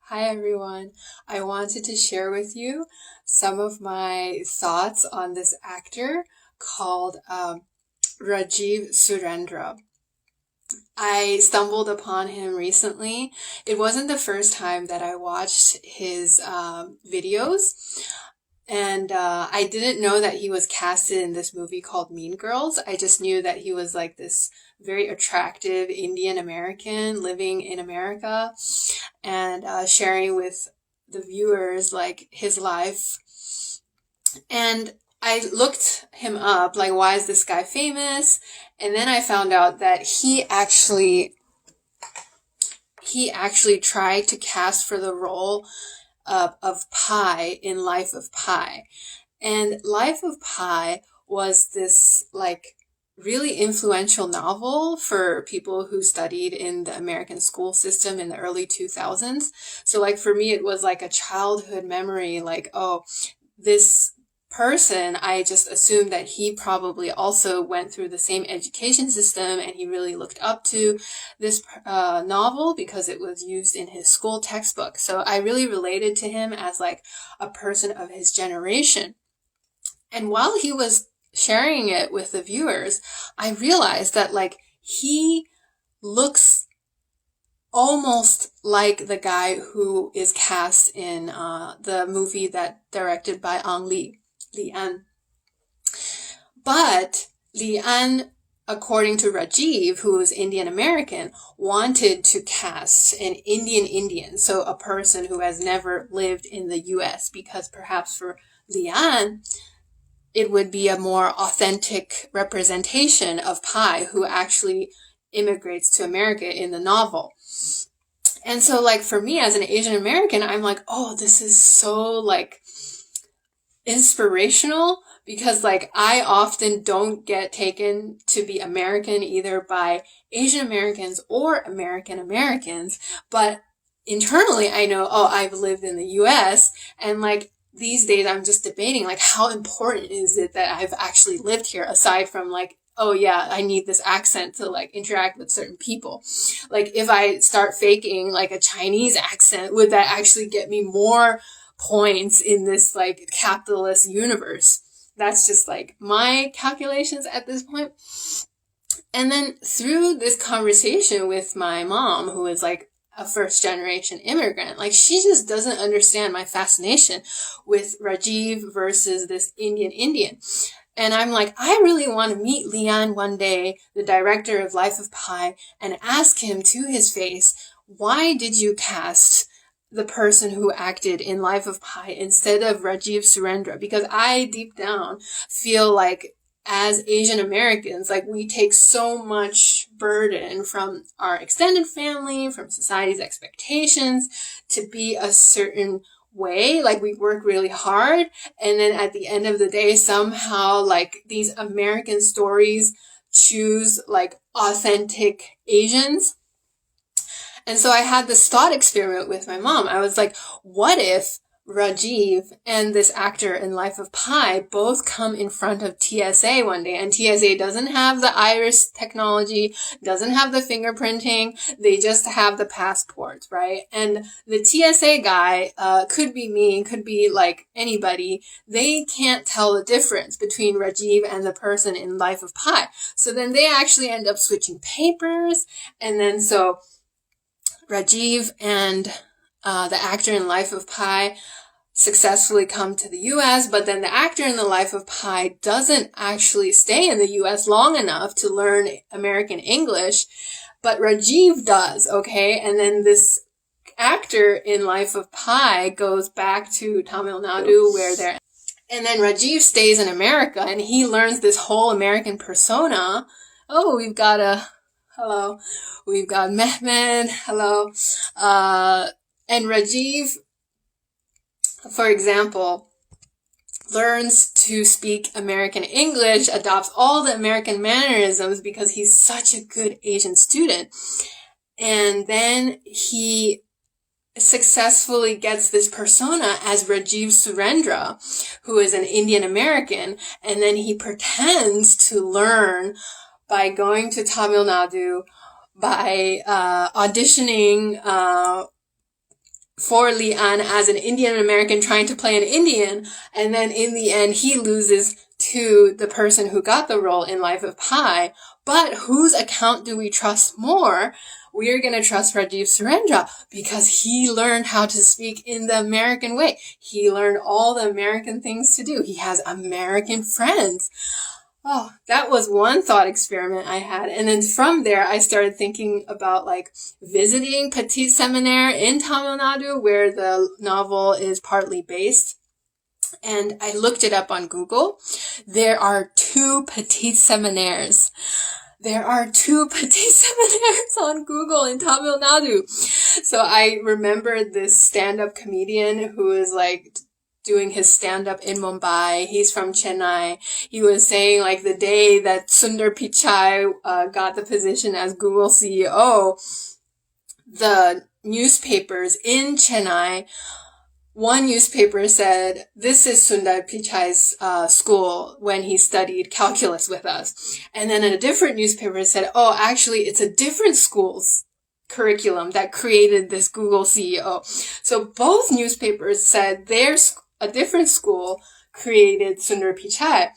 Hi everyone. I wanted to share with you some of my thoughts on this actor called Rajiv Surendra. I stumbled upon him recently. It wasn't the first time that I watched his videos, and I didn't know that he was casted in this movie called Mean Girls. I just knew that he was like this very attractive Indian American living in America and sharing with the viewers like his life. And I looked him up, like, why is this guy famous? And then I found out that he actually tried to cast for the role of Pi in Life of Pi. And Life of Pi was this like really influential novel for people who studied in the American school system in the early 2000s. So like for me, it was like a childhood memory, like, oh, this person, I just assumed that he probably also went through the same education system and he really looked up to this novel because it was used in his school textbook. So I really related to him as like a person of his generation. And while he was sharing it with the viewers, I realized that like he looks almost like the guy who is cast in the movie that directed by Li An. But Li An, according to Rajiv, who is Indian American, wanted to cast an Indian, so a person who has never lived in the US, because perhaps for Li An, it would be a more authentic representation of Pi, who actually immigrates to America in the novel. And so, like, for me as an Asian American, I'm like, oh, this is so, like, inspirational because, like, I often don't get taken to be American either by Asian Americans or American Americans, but internally I know, oh, I've lived in the US, and, like, these days I'm just debating, like, how important is it that I've actually lived here aside from, like, oh yeah, I need this accent to like interact with certain people. Like if I start faking like a Chinese accent, would that actually get me more points in this like capitalist universe? That's just like my calculations at this point. And then through this conversation with my mom, who is like a first generation immigrant, like she just doesn't understand my fascination with Rajiv versus this Indian. And I'm like, I really want to meet Leon one day, the director of Life of Pi, and ask him to his face, why did you cast the person who acted in Life of Pi instead of Rajiv Surendra? Because I deep down feel like as Asian Americans, like we take so much burden from our extended family, from society's expectations to be a certain way. Like we work really hard, and then at the end of the day, somehow like these American stories choose like authentic Asians. And so I had this thought experiment with my mom. I was like, what if Rajiv and this actor in Life of Pi both come in front of TSA one day, and TSA doesn't have the iris technology, doesn't have the fingerprinting, they just have the passport, right? And the TSA guy could be me, could be like anybody. They can't tell the difference between Rajiv and the person in Life of Pi. So then they actually end up switching papers, and then so Rajiv and the actor in Life of Pi successfully come to the US, but then the actor in the Life of Pi doesn't actually stay in the US long enough to learn American English, but Rajiv does, okay? And then this actor in Life of Pi goes back to Tamil Nadu where they're, and then Rajiv stays in America and he learns this whole American persona. Oh, hello. We've got Mehmed. Hello. And Rajiv, for example, learns to speak American English, adopts all the American mannerisms because he's such a good Asian student. And then he successfully gets this persona as Rajiv Surendra, who is an Indian American. And then he pretends to learn by going to Tamil Nadu, by auditioning for Li-an as an Indian American trying to play an Indian, and then in the end he loses to the person who got the role in Life of Pi. But whose account do we trust more? We are going to trust Rajiv Surendra because he learned how to speak in the American way. He learned all the American things to do. He has American friends. Oh, that was one thought experiment I had. And then from there, I started thinking about like visiting Petit Seminaire in Tamil Nadu, where the novel is partly based. And I looked it up on Google. There are 2 Petit Seminaires. There are 2 Petit Seminaires on Google in Tamil Nadu. So I remembered this stand-up comedian who is like doing his stand-up in Mumbai. He's from Chennai. He was saying like the day that Sundar Pichai got the position as Google CEO, the newspapers in Chennai, one newspaper said, this is Sundar Pichai's school when he studied calculus with us. And then a different newspaper said, oh, actually, it's a different school's curriculum that created this Google CEO. So both newspapers said a different school created Sundar Pichai.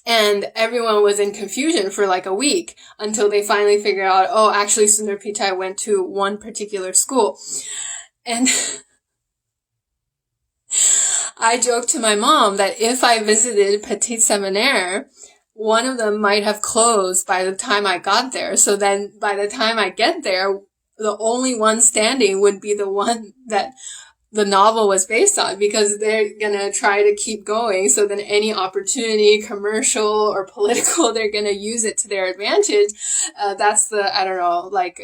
And everyone was in confusion for like a week until they finally figured out, oh, actually Sundar Pichai went to one particular school. And I joked to my mom that if I visited Petit Seminaire, one of them might have closed by the time I got there. So then by the time I get there, the only one standing would be the one that the novel was based on, because they're gonna try to keep going. So then any opportunity, commercial or political, they're gonna use it to their advantage. That's the, I don't know, like,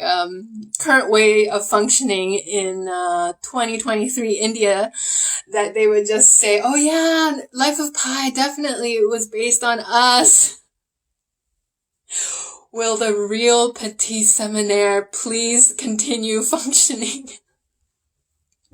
current way of functioning in, 2023 India, that they would just say, oh yeah, Life of Pi definitely was based on us. Will the real Petit Seminaire please continue functioning?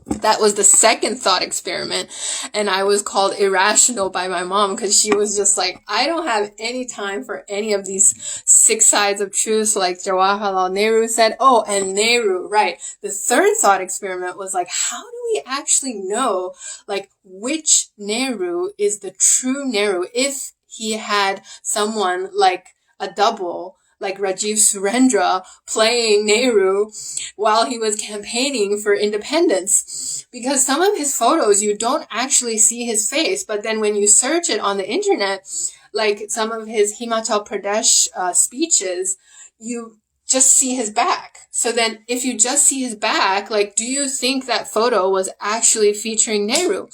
That was the second thought experiment, and I was called irrational by my mom because she was just like, I don't have any time for any of these 6 sides of truth like Jawaharlal Nehru said. Oh, and Nehru, right. The third thought experiment was like, how do we actually know like which Nehru is the true Nehru if he had someone like a double, like Rajiv Surendra playing Nehru while he was campaigning for independence. Because some of his photos, you don't actually see his face, but then when you search it on the internet, like some of his Himachal Pradesh speeches, you just see his back. So then if you just see his back, like, do you think that photo was actually featuring Nehru?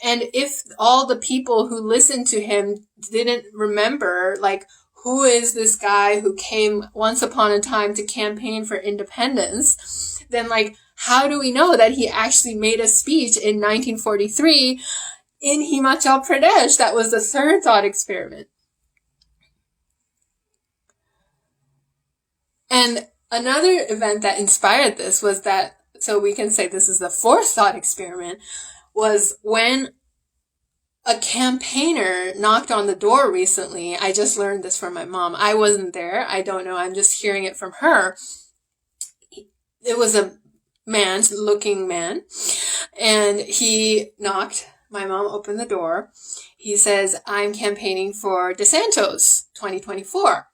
And if all the people who listened to him didn't remember, like, who is this guy who came once upon a time to campaign for independence, then like, how do we know that he actually made a speech in 1943 in Himachal Pradesh? That was the third thought experiment. And another event that inspired this was that, so we can say this is the fourth thought experiment, was when a campaigner knocked on the door recently. I just learned this from my mom. I wasn't there. I don't know. I'm just hearing it from her. It was a looking man, and he knocked. My mom opened the door. He says, I'm campaigning for DeSantos 2024.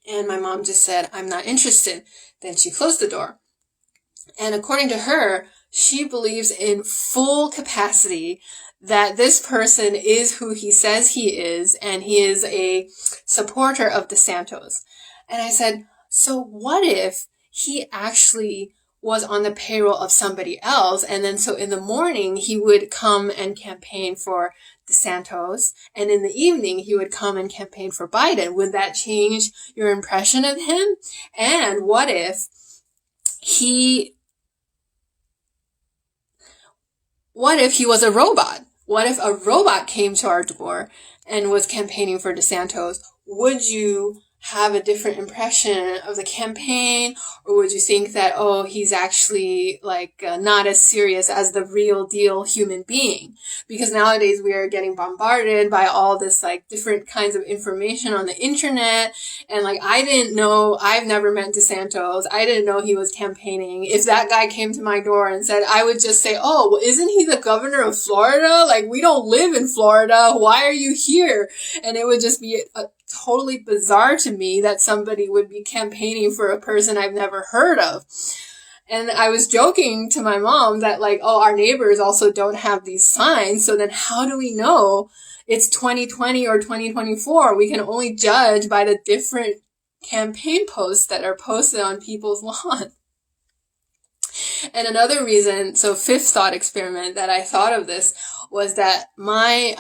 And my mom just said, I'm not interested. Then she closed the door. And according to her, she believes in full capacity that this person is who he says he is, and he is a supporter of DeSantos. And I said, so what if he actually was on the payroll of somebody else, and then so in the morning he would come and campaign for DeSantos, and in the evening he would come and campaign for Biden? Would that change your impression of him? And what if he was a robot? What if a robot came to our door and was campaigning for DeSantos? Would you have a different impression of the campaign? Or would you think that, oh, he's actually like not as serious as the real deal human being? Because nowadays we are getting bombarded by all this like different kinds of information on the internet. And like, I didn't know, I've never met DeSantis. I didn't know he was campaigning. If that guy came to my door and said, I would just say, oh, well, isn't he the governor of Florida? Like, we don't live in Florida. Why are you here? And it would just be totally bizarre to me that somebody would be campaigning for a person I've never heard of. And I was joking to my mom that like, oh, our neighbors also don't have these signs. So then how do we know it's 2020 or 2024? We can only judge by the different campaign posts that are posted on people's lawn. And another reason, so fifth thought experiment that I thought of this was that my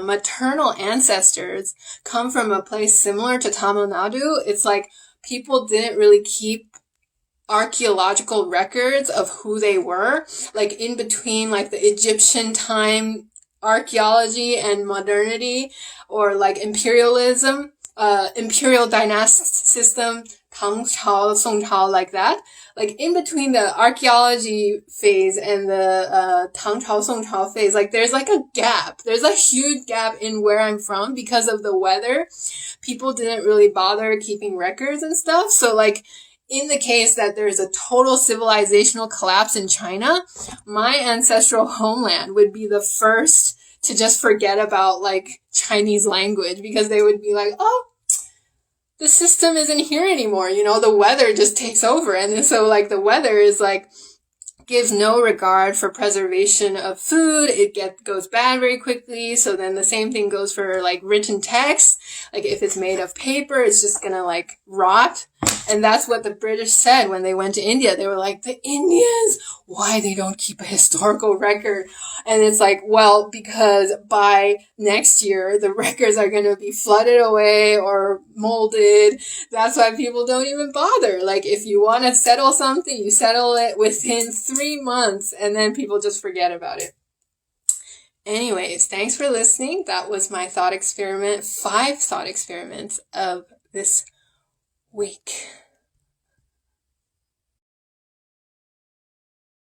maternal ancestors come from a place similar to Tamil Nadu. It's like people didn't really keep archaeological records of who they were, like in between like the Egyptian time archaeology and modernity, or like imperialism, imperial dynastic system, Tang Chao, Song Chao, like that. Like in between the archaeology phase and the Tang Chao, Song Chao phase, like there's like a gap. There's a huge gap in where I'm from because of the weather. People didn't really bother keeping records and stuff. So like in the case that there's a total civilizational collapse in China, my ancestral homeland would be the first to just forget about like Chinese language, because they would be like, oh, the system isn't here anymore. You know, the weather just takes over. And so like the weather is like, gives no regard for preservation of food. It goes bad very quickly. So then the same thing goes for like written text. Like if it's made of paper, it's just gonna like rot. And that's what the British said when they went to India. They were like, the Indians, why they don't keep a historical record? And it's like, well, because by next year, the records are going to be flooded away or molded. That's why people don't even bother. Like, if you want to settle something, you settle it within 3 months, and then people just forget about it. Anyways, thanks for listening. That was my thought experiment, 5 thought experiments of this week.